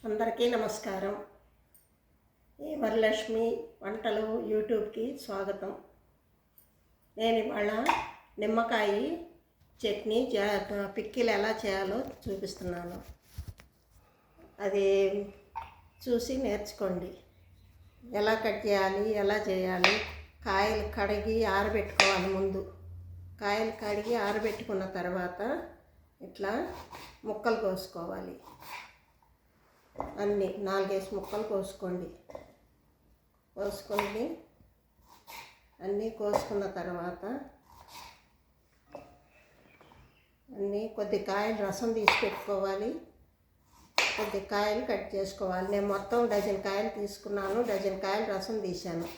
అందరికీ నమస్కారం. ఈ వరలక్ష్మి వంటలు యూట్యూబ్కి స్వాగతం. నేను ఇవాళ నిమ్మకాయ చట్నీ పిక్కిలు ఎలా చేయాలో చూపిస్తున్నాను. అది చూసి నేర్చుకోండి. ఎలా కట్ చేయాలి, ఎలా చేయాలి. కాయలు కడిగి ఆరబెట్టుకోవాలి. ముందు కాయలు కడిగి ఆరబెట్టుకున్న తర్వాత ఇట్లా ముక్కలు కోసుకోవాలి. అన్నీ 4-5 ముక్కలు కోసుకోండి. అన్నీ కోసుకున్న తర్వాత కొద్ది కాయలు రసం తీసి పెట్టుకోవాలి. కొద్ది కాయలు కట్ చేసుకోవాలి. నేను మొత్తం డజన్ కాయలు తీసుకున్నాను. డజన్ కాయలు రసం తీశాను.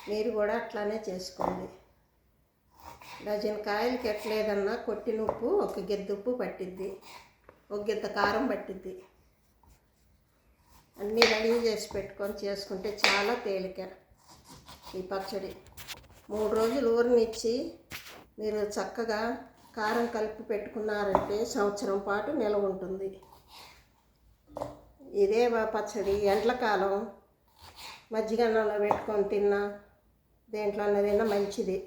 మీరు కూడా అట్లానే చేసుకోండి. డజన్ కాయలకి ఎట్లేదన్నా కొట్టిన ఉప్పు ఒక గిద్ద ఉప్పు పట్టిద్ది, ఒక గిద్ద కారం పట్టిద్ది. అన్నీ రెడీ చేసి పెట్టుకొని చేసుకుంటే చాలా తేలిక. ఈ పచ్చడి 3 రోజులు ఊరనిచ్చి మీరు చక్కగా కారం కలిపి పెట్టుకున్నారంటే సంవత్సరం పాటు నిల్వ ఉంటుంది. ఇదే పచ్చడి ఎండ్లకాలం మజ్జిగన్నంలో పెట్టుకొని తిన్నా, దేంట్లో తిన్నా మంచిది.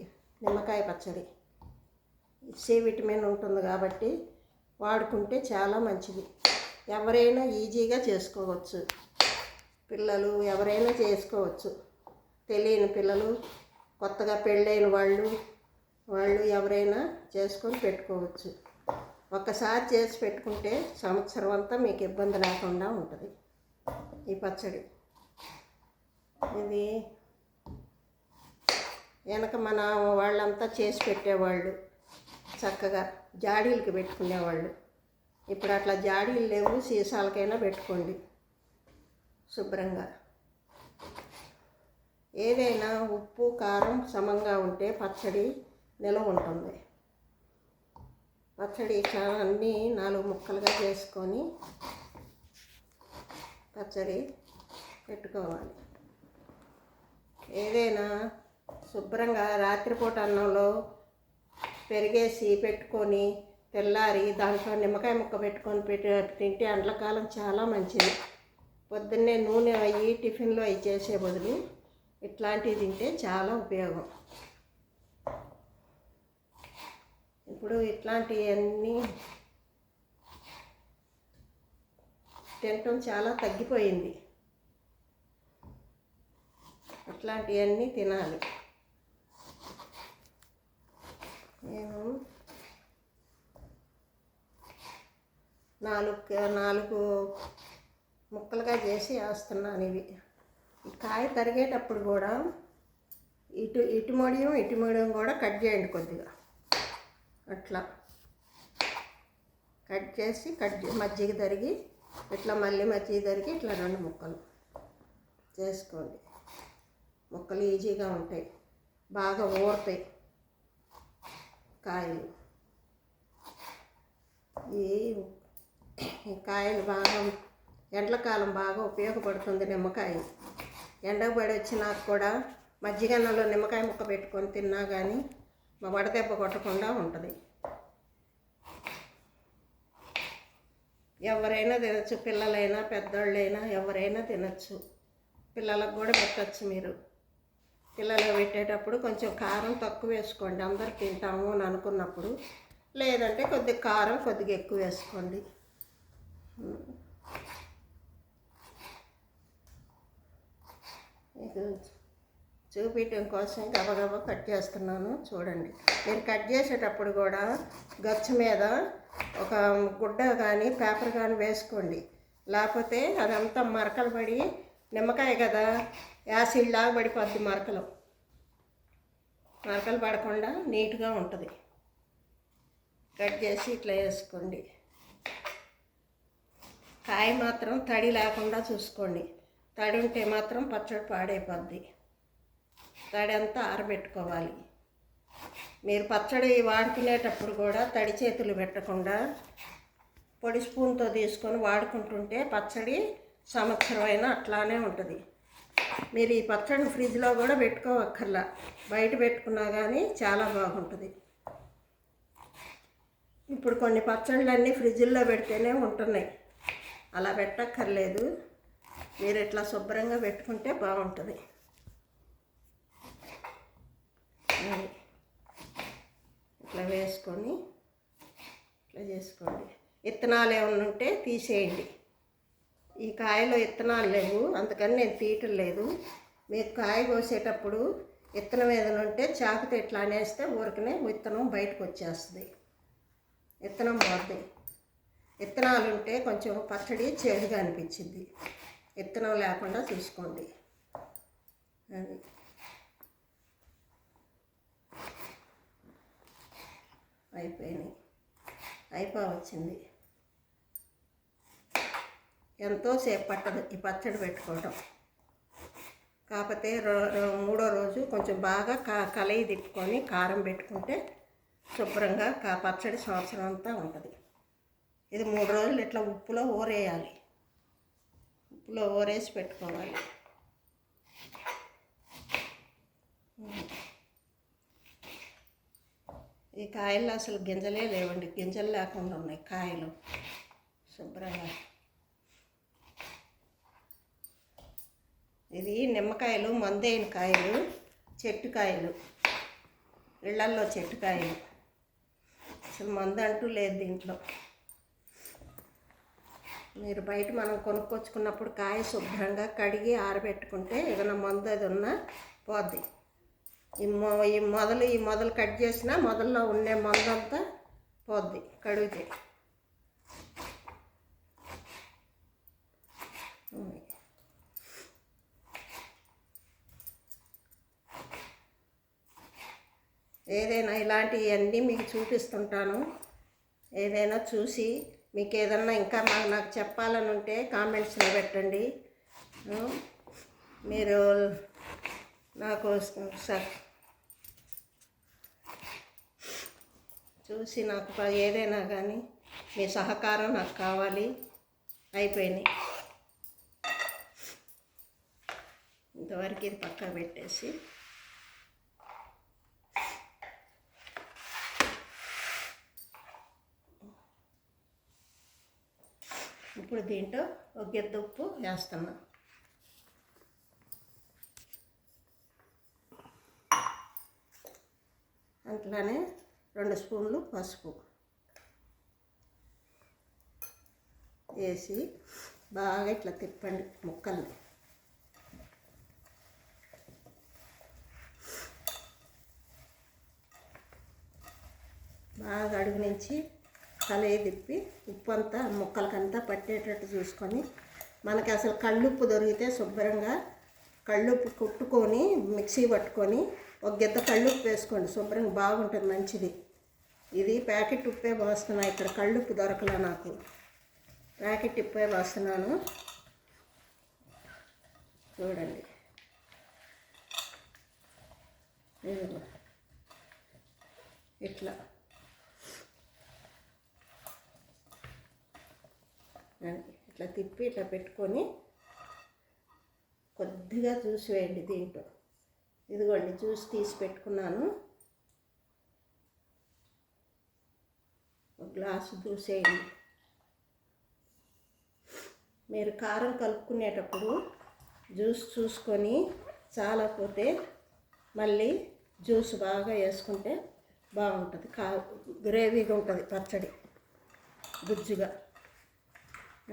నిమ్మకాయ పచ్చడి సి విటమిన్ ఉంటుంది కాబట్టి వాడుకుంటే చాలా మంచిది. ఎవరైనా ఈజీగా చేసుకోవచ్చు. పిల్లలు ఎవరైనా చేసుకోవచ్చు. తెలియని పిల్లలు, కొత్తగా పెళ్ళైన వాళ్ళు ఎవరైనా చేసుకొని పెట్టుకోవచ్చు. ఒక్కసారి చేసి పెట్టుకుంటే సంవత్సరం అంతా మీకు ఇబ్బంది లేకుండా ఉంటుంది ఈ పచ్చడి. ఇది వెనక మన వాళ్ళంతా చేసి పెట్టేవాళ్ళు, చక్కగా జాడీలకి పెట్టుకునేవాళ్ళు. ఇప్పుడు అట్లా జాడీలు లేవు. సీసాలకైనా పెట్టుకోండి శుభ్రంగా. ఏదైనా ఉప్పు కారం సమంగా ఉంటే పచ్చడి నిల్వ ఉంటుంది. పచ్చడి చాలా అన్నీ 4 ముక్కలుగా చేసుకొని పచ్చడి పెట్టుకోవాలి. ఏదైనా శుభ్రంగా రాత్రిపూట అన్నంలో పెరిగేసి పెట్టుకొని తెల్లారి దాంట్లో నిమ్మకాయ ముక్క పెట్టుకొని తింటే ఎండాకాలం చాలా మంచిది. పొద్దున్నే నూనె అయ్యి టిఫిన్లో అవి చేసే బదులు ఇట్లాంటివి తింటే చాలా ఉపయోగం. ఇప్పుడు ఇట్లాంటివన్నీ తినటం చాలా తగ్గిపోయింది. ఇట్లాంటివన్నీ తినాలి. నేను 4 ముక్కలుగా చేసి వేస్తున్నాను. ఇవి ఈ కాయ తరిగేటప్పుడు కూడా ఇటు మీడియం కూడా కట్ చేయండి. కొద్దిగా అట్లా కట్ చేసి మజ్జిగ తరిగి ఇట్లా మళ్ళీ మజ్జిగ తరిగి ఇట్లా 2 ముక్కలు చేసుకోండి. ముక్కలు ఈజీగా ఉంటాయి, బాగా ఊరుతాయి కాయలు. ఈ కాయలు బాగా ఎండాకాలం బాగా ఉపయోగపడుతుంది. నిమ్మకాయ ఎండబడి వచ్చినాక కూడా మజ్జిగన్నంలో నిమ్మకాయ ముక్క పెట్టుకొని తిన్నా కానీ వడదెబ్బ కొట్టకుండా ఉంటుంది. ఎవరైనా తినచ్చు, పిల్లలైనా పెద్దోళ్ళైనా ఎవరైనా తినచ్చు. పిల్లలకు కూడా పెట్టచ్చు. మీరు పిల్లలు పెట్టేటప్పుడు కొంచెం కారం తక్కువ వేసుకోండి. అందరు తింటాము అని అనుకున్నప్పుడు. లేదంటే కొద్దిగా కారం కొద్దిగా ఎక్కువ వేసుకోండి. మీకు చూపించడం కోసం గబగబా కట్ చేస్తున్నాను. చూడండి. మీరు కట్ చేసేటప్పుడు కూడా గచ్చు మీద ఒక గుడ్డ కానీ పేపర్ కానీ వేసుకోండి. లేకపోతే అదంతా మరకలు పడి, నిమ్మకాయ కదా యాసిడ్ లాగా పడిపోద్ది. మరకలు పడకుండా నీట్గా ఉంటుంది. కట్ చేసి ఇట్లా వేసుకోండి. కాయ మాత్రం తడి లేకుండా చూసుకోండి. తడి ఉంటే మాత్రం పచ్చడి పాడైపోద్ది. తడి అంతా ఆరబెట్టుకోవాలి. మీరు పచ్చడి వాడుకునేటప్పుడు కూడా తడి చేతులు పెట్టకుండా పొడి స్పూన్తో తీసుకొని వాడుకుంటుంటే పచ్చడి సంవత్సరం అయినా అట్లానే ఉంటుంది. మీరు ఈ పచ్చడిని ఫ్రిడ్జ్లో కూడా పెట్టుకోవక్కర్లా, బయట పెట్టుకున్నా కానీ చాలా బాగుంటుంది. ఇప్పుడు కొన్ని పచ్చళ్ళన్నీ ఫ్రిడ్జ్లో పెడితేనే ఉంటున్నాయి. అలా పెట్టక్కర్లేదు. మీరు ఇట్లా శుభ్రంగా పెట్టుకుంటే బాగుంటుంది. ఇట్లా వేసుకొని ఇట్లా చేసుకోండి. విత్తనాలు ఏమైనా ఉంటే తీసేయండి. ఈ కాయలో విత్తనాలు లేవు, అందుకని నేను తీయటం లేదు. మీరు కాయ కోసేటప్పుడు విత్తనం ఏదైనా ఉంటే చాకుతో ఇట్లా అనేస్తే ఊరికనే విత్తనం బయటకు వచ్చేస్తుంది, విత్తనం పోద్ది. విత్తనాలు ఉంటే కొంచెం పచ్చడి చేదుగా అనిపించింది. విత్తనం లేకుండా చూసుకోండి. అది అయిపోవచ్చింది. ఎంతో సేపు పట్టదు ఈ పచ్చడి పెట్టుకోవడం. కాకపోతే మూడో రోజు కొంచెం బాగా కలయి తిప్పుకొని కారం పెట్టుకుంటే శుభ్రంగా పచ్చడి సంవత్సరం అంతా ఉంటుంది. ఇది 3 రోజులు ఇట్లా ఉప్పులో ఊరేయాలి. ఉప్పులో ఊరేసి పెట్టుకోవాలి. ఈ కాయల్లో అసలు గింజలే లేవండి, గింజలు లేకుండా ఉన్నాయి కాయలు శుభ్రంగా. ఇది నిమ్మకాయలు, మందైన కాయలు, చెట్టు కాయలు, ఇళ్లల్లో చెట్టు కాయలు. అసలు మందు అంటూ లేదు దీంట్లో. మీరు బయట మనం కొనుక్కొచ్చుకున్నప్పుడు కాయ శుభ్రంగా కడిగి ఆరబెట్టుకుంటే ఏదైనా మందు అది ఉన్నా పోద్ది. ఈ మొదలు కట్ చేసినా మొదల్లో ఉండే మందు అంతా పోద్ది కడిగితే. ఏదైనా ఇలాంటివన్నీ మీకు చూపిస్తుంటాను. ఏదైనా చూసి మీకు ఏదన్నా ఇంకా నాకు చెప్పాలని ఉంటే కామెంట్స్లో పెట్టండి. మీరు నాకు చూసి నాకు ఏదైనా కానీ మీ సహకారం నాకు కావాలి. అయిపోయినాయి. ఇంతవరకు ఇది పక్కన పెట్టేసి ఇప్పుడు దీంట్లో ఒక గిద్ద ఉప్పు వేస్తున్నా. అట్లానే 2 స్పూన్లు పసుపు వేసి బాగా ఇట్లా తిప్పండి ముక్కల్ని. బాగా అడుగు నుంచి కలయి తిప్పి ఉప్పు అంతా ముక్కలకంతా పట్టేటట్టు చూసుకొని, మనకి అసలు కళ్ళుప్పు దొరికితే శుభ్రంగా కళ్ళుప్పు కుట్టుకొని మిక్సీ పట్టుకొని ఒక గిద్ద కళ్ళుప్పు వేసుకోండి. శుభ్రంగా బాగుంటుంది, మంచిది. ఇది ప్యాకెట్ ఉప్పే పోస్తున్నా, ఇక్కడ కళ్ళుప్పు దొరకలా నాకు. ప్యాకెట్ ఉప్పే పోస్తున్నాను, చూడండి. ఇట్లా ఇట్లా తిప్పి ఇట్లా పెట్టుకొని కొద్దిగా జ్యూస్ వేయండి దీంట్లో. ఇదిగోండి జ్యూస్ తీసి పెట్టుకున్నాను. ఒక గ్లాసు జ్యూస్ వేయండి. మీరు కారం కలుపుకునేటప్పుడు జ్యూస్ చూసుకొని చాలకపోతే మళ్ళీ జ్యూస్ బాగా వేసుకుంటే బాగుంటుంది. గ్రేవీగా ఉంటుంది పచ్చడి, గుజ్జుగా.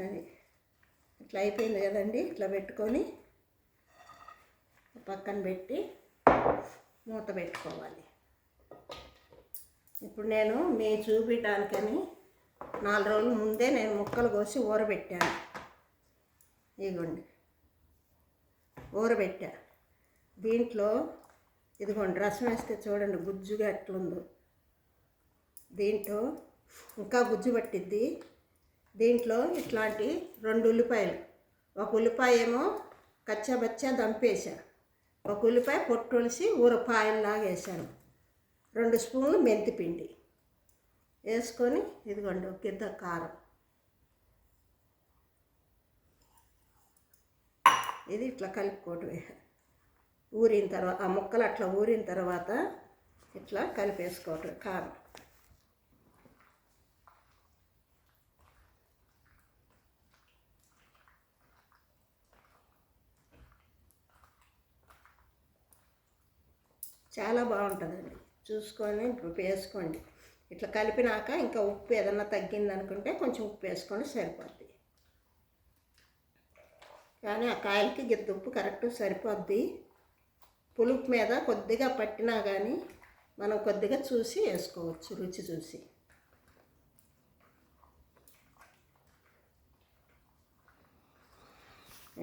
అది ఇట్లా అయిపోయింది కదండి. ఇట్లా పెట్టుకొని పక్కన పెట్టి మూత పెట్టుకోవాలి. ఇప్పుడు నేను చూపించడానికని 4 రోజుల ముందే నేను ముక్కలు కోసి ఊరబెట్టాను. ఇదిగోండి ఊరబెట్టా. దీంట్లో ఇదిగోండి రసం వేస్తే చూడండి గుజ్జుగా ఎట్లుందో. దీంట్లో ఇంకా గుజ్జు పట్టిద్ది. దీంట్లో ఇట్లాంటి 2 ఉల్లిపాయలు, ఒక ఉల్లిపాయ ఏమో కచ్చాబచ్చా దంపేసా, ఒక ఉల్లిపాయ పొట్టొలిసి ఊరపాయల్లాగా వేసాను. 2 స్పూన్లు మెంతిపిండి వేసుకొని ఇదిగోండి ఒక గిద్ద కారం. ఇది ఇట్లా కలుపుకోవటమే. ఊరిన తర్వాత ఆ ముక్కలు అట్లా ఊరిన తర్వాత ఇట్లా కలిపేసుకోవటం కారం. చాలా బాగుంటుందండి. చూసుకొని వేసుకోండి. ఇట్లా కలిపినాక ఇంకా ఉప్పు ఏదన్నా తగ్గిందనుకుంటే కొంచెం ఉప్పు వేసుకొని సరిపోద్ది. కానీ ఆ కాయలకి గిద్ద ఉప్పు కరెక్ట్ సరిపోద్ది. పులుపు మీద కొద్దిగా పట్టినా కానీ మనం కొద్దిగా చూసి వేసుకోవచ్చు, రుచి చూసి.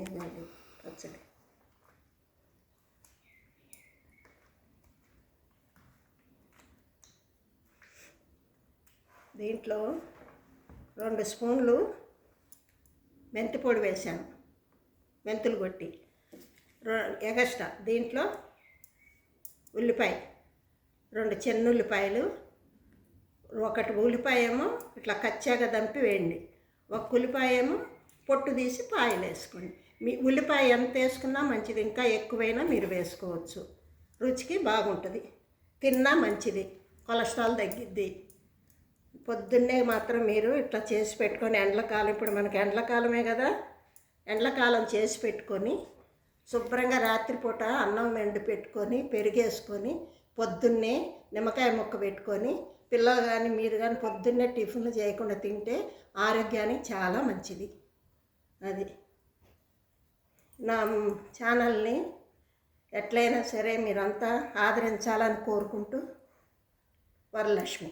ఇదండి పచ్చడి. దీంట్లో 2 స్పూన్లు మెంతి పొడి వేసాను, మెంతులు కొట్టి. ఎగస్ట్రా దీంట్లో ఉల్లిపాయ, 2 చిన్న ఉల్లిపాయలు, 1 ఉల్లిపాయ ఏమో ఇట్లా కచ్చాగా దంపి వేయండి, 1 ఉల్లిపాయ ఏమో పొట్టు తీసి పాయలు వేసుకోండి. మీ ఉల్లిపాయ ఎంత వేసుకున్నా మంచిది, ఇంకా ఎక్కువైనా మీరు వేసుకోవచ్చు. రుచికి బాగుంటుంది, తిన్నా మంచిది, కొలెస్ట్రాల్ తగ్గిద్ది. పొద్దున్నే మాత్రం మీరు ఇట్లా చేసి పెట్టుకొని ఎండ్లకాలం, ఇప్పుడు మనకి ఎండ్లకాలమే కదా, ఎండ్లకాలం చేసి పెట్టుకొని శుభ్రంగా రాత్రిపూట అన్నం వండి పెట్టుకొని పెరిగేసుకొని పొద్దున్నే నిమ్మకాయ ముక్క పెట్టుకొని పిల్లలు కానీ మీరు కానీ పొద్దున్నే టిఫిన్లు చేయకుండా తింటే ఆరోగ్యానికి చాలా మంచిది. అది నా ఛానల్ని ఎట్లయినా సరే మీరంతా ఆదరించాలని కోరుకుంటూ, వరలక్ష్మి.